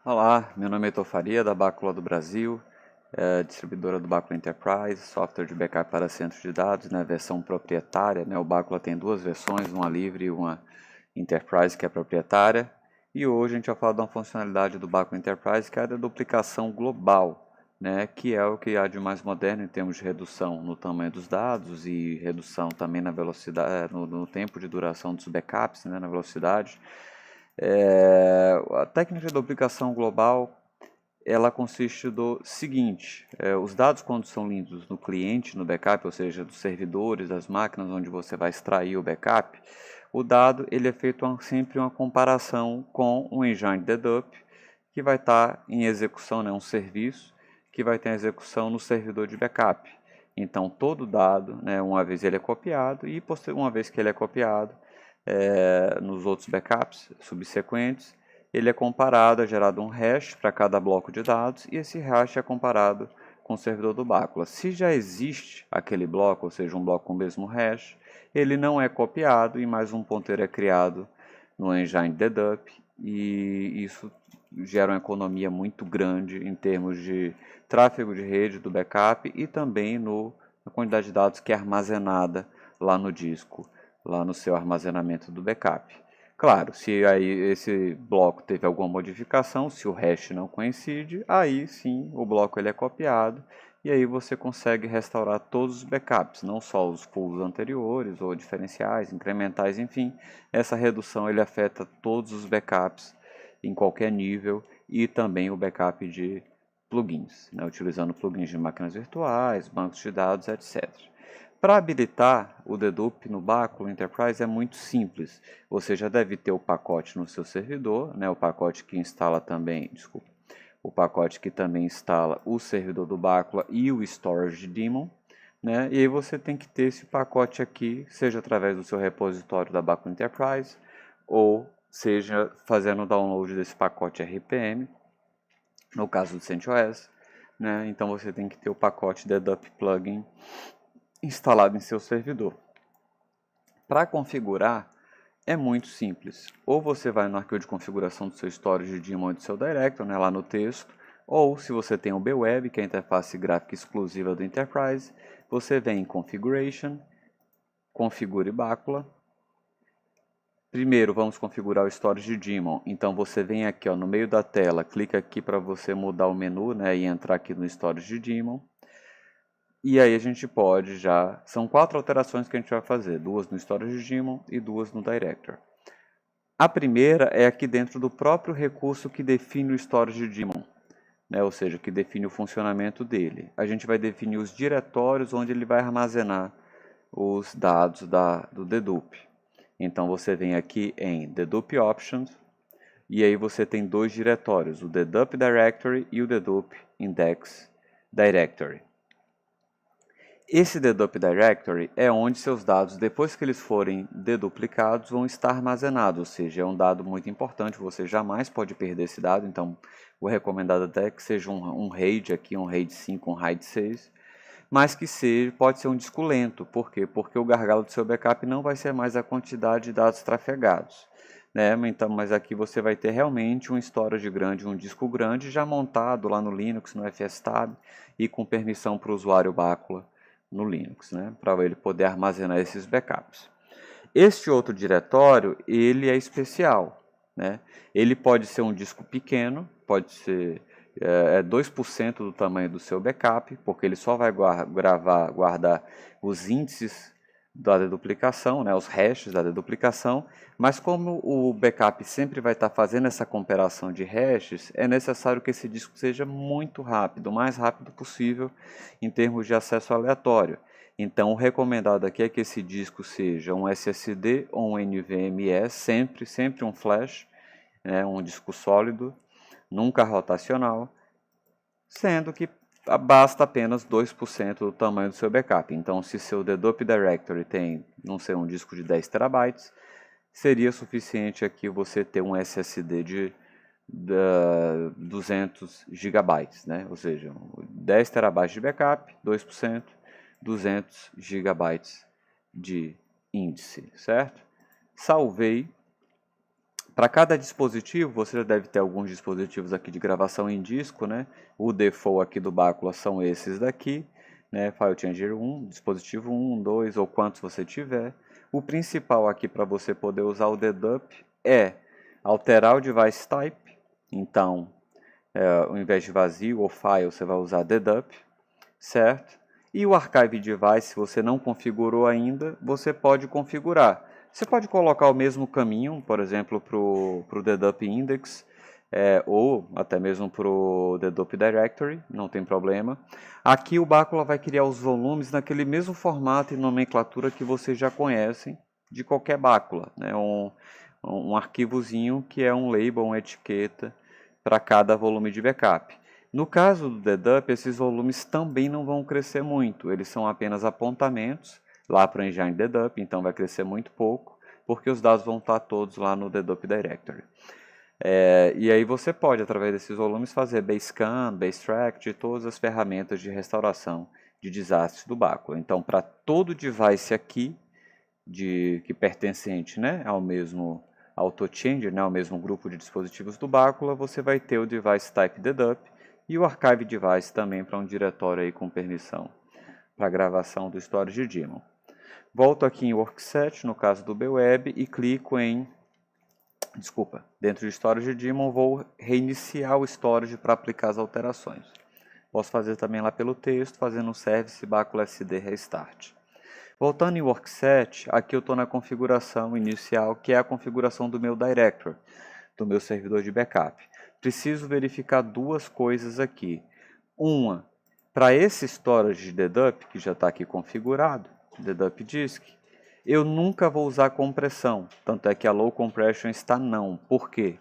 Olá, meu nome é Heitor Faria, da Bácula do Brasil, distribuidora do Bácula Enterprise, software de backup para centros de dados, versão proprietária. O Bácula tem duas versões, uma livre e uma Enterprise, que é proprietária. E hoje a gente vai falar de uma funcionalidade do Bácula Enterprise, que é a da duplicação global, que é o que há de mais moderno em termos de redução no tamanho dos dados e redução também na velocidade, no tempo de duração dos backups, na velocidade. A técnica de duplicação global, ela consiste do seguinte: os dados, quando são lidos no cliente, no backup, ou seja, dos servidores, das máquinas onde você vai extrair o backup, o dado ele é feito sempre uma comparação com um engine dedup que vai estar em execução, um serviço que vai ter execução no servidor de backup. Então todo dado, uma vez ele é copiado e uma vez que ele é copiado, nos outros backups subsequentes, ele é comparado, é gerado um hash para cada bloco de dados e esse hash é comparado com o servidor do Bácula. Se já existe aquele bloco, ou seja, um bloco com o mesmo hash, ele não é copiado e mais um ponteiro é criado no engine dedup, e isso gera uma economia muito grande em termos de tráfego de rede do backup e também na quantidade de dados que é armazenada lá no disco, lá no seu armazenamento do backup. Claro, se aí esse bloco teve alguma modificação, se o hash não coincide, aí sim o bloco ele é copiado e aí você consegue restaurar todos os backups, não só os pools anteriores ou diferenciais, incrementais, enfim. Essa redução ele afeta todos os backups em qualquer nível e também o backup de plugins, utilizando plugins de máquinas virtuais, bancos de dados, etc. Para habilitar o dedup no Bácula Enterprise é muito simples. Você já deve ter o pacote no seu servidor, o pacote que instala também, o pacote que também instala o servidor do Bácula e o storage daemon, E aí você tem que ter esse pacote aqui, seja através do seu repositório da Bácula Enterprise ou seja fazendo o download desse pacote RPM, no caso do CentOS, Então você tem que ter o pacote dedup plugin instalado em seu servidor. Para configurar é muito simples. Ou você vai no arquivo de configuração do seu storage daemon e do seu director, lá no texto, ou se você tem o BWeb, que é a interface gráfica exclusiva do Enterprise, você vem em Configuration, Configure Bácula. Primeiro vamos configurar o storage daemon. Então você vem aqui no meio da tela, clica aqui para você mudar o menu e entrar aqui no storage daemon. E aí a gente pode já... São 4 alterações que a gente vai fazer. 2 no storage daemon e 2 no director. A primeira é aqui dentro do próprio recurso que define o storage daemon, ou seja, que define o funcionamento dele. A gente vai definir os diretórios onde ele vai armazenar os dados do dedup. Então você vem aqui em Dedup Options e aí você tem 2 diretórios, o Dedup Directory e o Dedup Index Directory. Esse Dedup Directory é onde seus dados, depois que eles forem deduplicados, vão estar armazenados, ou seja, é um dado muito importante, você jamais pode perder esse dado, então o recomendado até que seja um RAID aqui, um RAID 5, um RAID 6, mas que pode ser um disco lento. Por quê? Porque o gargalo do seu backup não vai ser mais a quantidade de dados trafegados. Então, mas aqui você vai ter realmente um storage grande, um disco grande já montado lá no Linux, no FSTab e com permissão para o usuário Bácula no Linux, para ele poder armazenar esses backups. Este outro diretório, ele é especial, Ele pode ser um disco pequeno, pode ser 2% do tamanho do seu backup, porque ele só vai guardar os índices da deduplicação, os hashes da deduplicação, mas como o backup sempre vai estar fazendo essa comparação de hashes, é necessário que esse disco seja muito rápido, o mais rápido possível em termos de acesso aleatório. Então, o recomendado aqui é que esse disco seja um SSD ou um NVMe, sempre um flash, um disco sólido, nunca rotacional, sendo que basta apenas 2% do tamanho do seu backup. Então, se seu Dedup Directory tem, não sei, um disco de 10 TB, seria suficiente aqui você ter um SSD de 200 GB, Ou seja, 10 TB de backup, 2%, 200 GB de índice, certo? Salvei. Para cada dispositivo, você já deve ter alguns dispositivos aqui de gravação em disco, né? O default aqui do Bacula são esses daqui, né? File Changer 1, dispositivo 1, 2 ou quantos você tiver. O principal aqui para você poder usar o dedup é alterar o device type. Então, ao invés de vazio ou file, você vai usar dedup, certo? E o archive device, se você não configurou ainda, você pode configurar. Você pode colocar o mesmo caminho, por exemplo, para o dedup index, ou até mesmo para o dedup directory, não tem problema. Aqui o Bacula vai criar os volumes naquele mesmo formato e nomenclatura que vocês já conhecem de qualquer Bacula, né? Um arquivozinho que é um label, uma etiqueta para cada volume de backup. No caso do dedup, esses volumes também não vão crescer muito, eles são apenas apontamentos lá para o engine dedup, então vai crescer muito pouco, porque os dados vão estar todos lá no dedup directory. E aí você pode, através desses volumes, fazer Basecamp, Basetrack, todas as ferramentas de restauração de desastres do Bacula. Então, para todo device aqui, que pertencente, né, ao mesmo AutoChanger, né, ao mesmo grupo de dispositivos do Bacula, você vai ter o device type dedup e o archive device também para um diretório aí com permissão para gravação do storage daemon. Volto aqui em Workset, no caso do BWeb, e clico em... dentro de storage daemon vou reiniciar o storage para aplicar as alterações. Posso fazer também lá pelo texto, fazendo um service Bacula SD restart. Voltando em Workset, aqui eu estou na configuração inicial, que é a configuração do meu directory, do meu servidor de backup. Preciso verificar duas coisas aqui. Uma, para esse storage de dedup, que já está aqui configurado, dedup disk, eu nunca vou usar compressão, tanto é que a low compression está não. Por quê?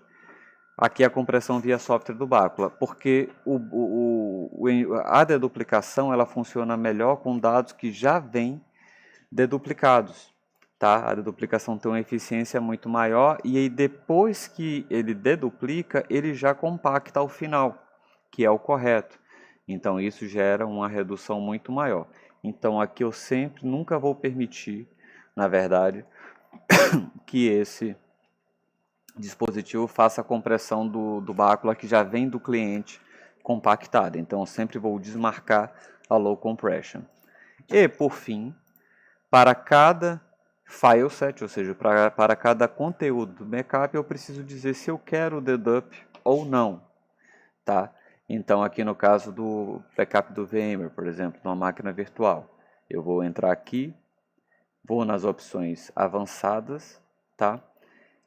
Aqui é a compressão via software do Bacula, porque a deduplicação ela funciona melhor com dados que já vêm deduplicados, tá? A deduplicação tem uma eficiência muito maior e aí depois que ele deduplica, ele já compacta ao final, que é o correto. Então isso gera uma redução muito maior. Então aqui eu sempre, nunca vou permitir, na verdade, que esse dispositivo faça a compressão do Bacula que já vem do cliente compactada. Então eu sempre vou desmarcar a low compression. E por fim, para cada file set, ou seja, para cada conteúdo do backup, eu preciso dizer se eu quero o dedup ou não, tá? Então, aqui no caso do backup do VMware, por exemplo, numa máquina virtual, eu vou entrar aqui, vou nas opções avançadas, tá?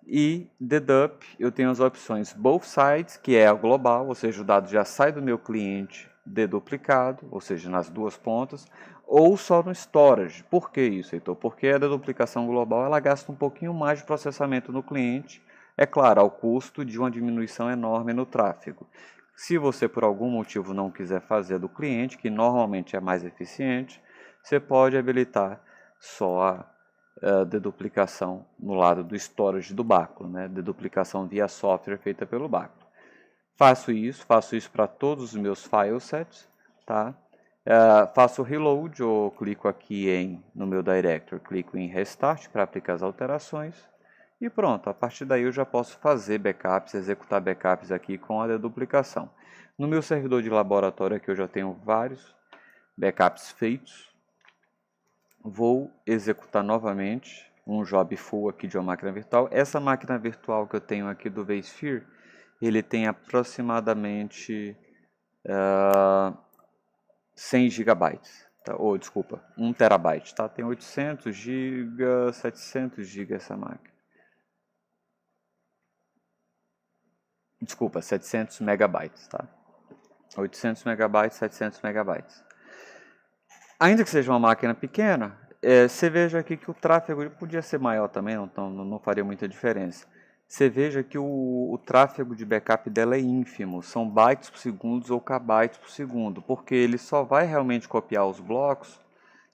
E dedup, eu tenho as opções both sides, que é a global, ou seja, o dado já sai do meu cliente deduplicado, ou seja, nas duas pontas, ou só no storage. Por que isso, Heitor? Porque a deduplicação global ela gasta um pouquinho mais de processamento no cliente, é claro, ao custo de uma diminuição enorme no tráfego. Se você por algum motivo não quiser fazer do cliente, que normalmente é mais eficiente, você pode habilitar só a deduplicação no lado do storage do Bacula, né? Deduplicação via software feita pelo Bacula. Faço isso para todos os meus filesets, tá? Faço reload, ou clico aqui no meu directory, clico em restart para aplicar as alterações e pronto, a partir daí eu já posso fazer backups, executar backups aqui com a deduplicação. No meu servidor de laboratório aqui eu já tenho vários backups feitos. Vou executar novamente um job full aqui de uma máquina virtual. Essa máquina virtual que eu tenho aqui do vSphere, ele tem aproximadamente 100 GB, tá? Ou desculpa, 1 TB, tá? Tem 800 GB, 700 GB essa máquina. Desculpa, 700 MB, tá? 800 MB, 700 MB. Ainda que seja uma máquina pequena, você veja aqui que o tráfego podia ser maior também, não faria muita diferença. Você veja que o tráfego de backup dela é ínfimo, são bytes por segundo ou kbytes por segundo, porque ele só vai realmente copiar os blocos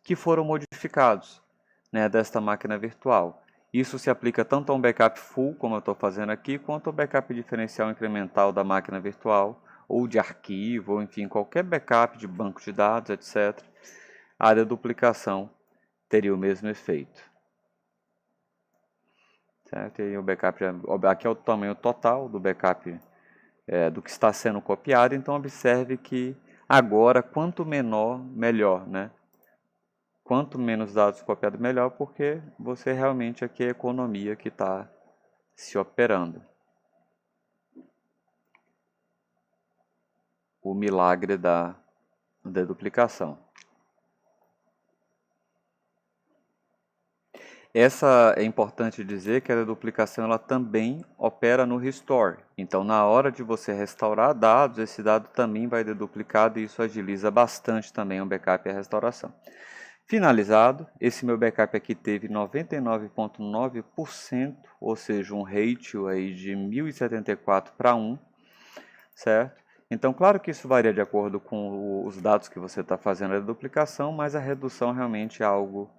que foram modificados, né, desta máquina virtual. Isso se aplica tanto a um backup full, como eu estou fazendo aqui, quanto ao backup diferencial incremental da máquina virtual, ou de arquivo, ou enfim, qualquer backup de banco de dados, etc. A deduplicação teria o mesmo efeito. certo? E aí o backup, aqui é o tamanho total do backup do que está sendo copiado, então observe que agora quanto menor, melhor, né? Quanto menos dados copiados, melhor, porque você realmente aqui é a economia que está se operando. O milagre da deduplicação. Essa é importante dizer que a deduplicação ela também opera no restore. Então, na hora de você restaurar dados, esse dado também vai deduplicado e isso agiliza bastante também o backup e a restauração. Finalizado, esse meu backup aqui teve 99,9%, ou seja, um ratio aí de 1074 para 1, certo? Então, claro que isso varia de acordo com os dados que você está fazendo a duplicação, mas a redução realmente é algo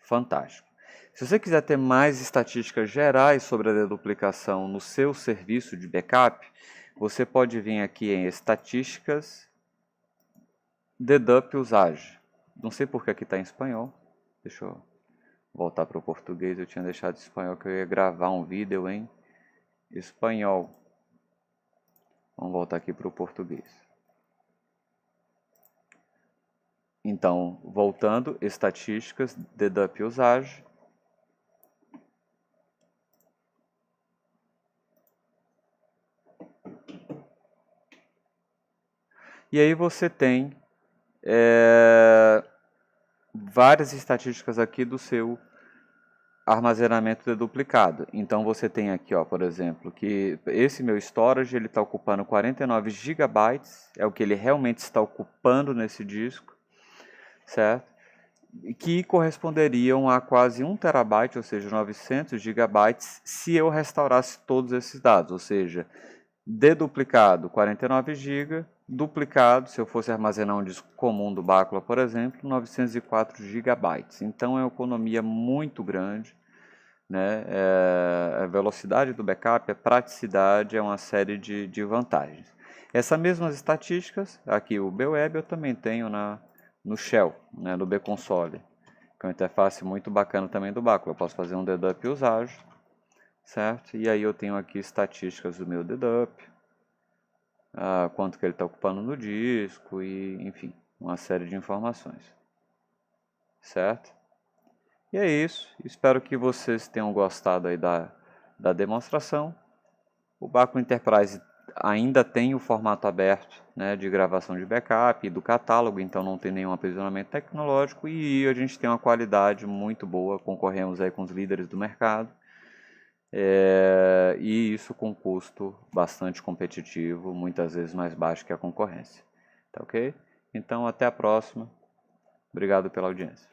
fantástico. Se você quiser ter mais estatísticas gerais sobre a deduplicação no seu serviço de backup, você pode vir aqui em Estatísticas, Dedup Usage. Não sei porque aqui está em espanhol. Deixa eu voltar para o português. Eu tinha deixado em espanhol que eu ia gravar um vídeo em espanhol. Vamos voltar aqui para o português. Então, voltando, Estatísticas, Dedup Usage. E aí você tem várias estatísticas aqui do seu armazenamento deduplicado. Então você tem aqui, ó, por exemplo, que esse meu storage ele está ocupando 49 GB, é o que ele realmente está ocupando nesse disco, certo? E que corresponderiam a quase 1 TB, ou seja, 900 GB, se eu restaurasse todos esses dados, ou seja, deduplicado 49 GB, duplicado, se eu fosse armazenar um disco comum do Bacula, por exemplo, 904 GB. Então é uma economia muito grande, né? A velocidade do backup, a praticidade, é uma série de vantagens. Essas mesmas estatísticas, aqui o BWeb eu também tenho no Shell, né, no bconsole, que é uma interface muito bacana também do Bacula. Eu posso fazer um dedup usage, certo? E aí eu tenho aqui estatísticas do meu dedup, quanto que ele está ocupando no disco e, enfim, uma série de informações, certo? E é isso, espero que vocês tenham gostado aí da demonstração. O Bacula Enterprise ainda tem o formato aberto, né, de gravação de backup e do catálogo, então não tem nenhum aprisionamento tecnológico e a gente tem uma qualidade muito boa, concorremos aí com os líderes do mercado. E isso com custo bastante competitivo, muitas vezes mais baixo que a concorrência. Tá ok? Então até a próxima. Obrigado pela audiência.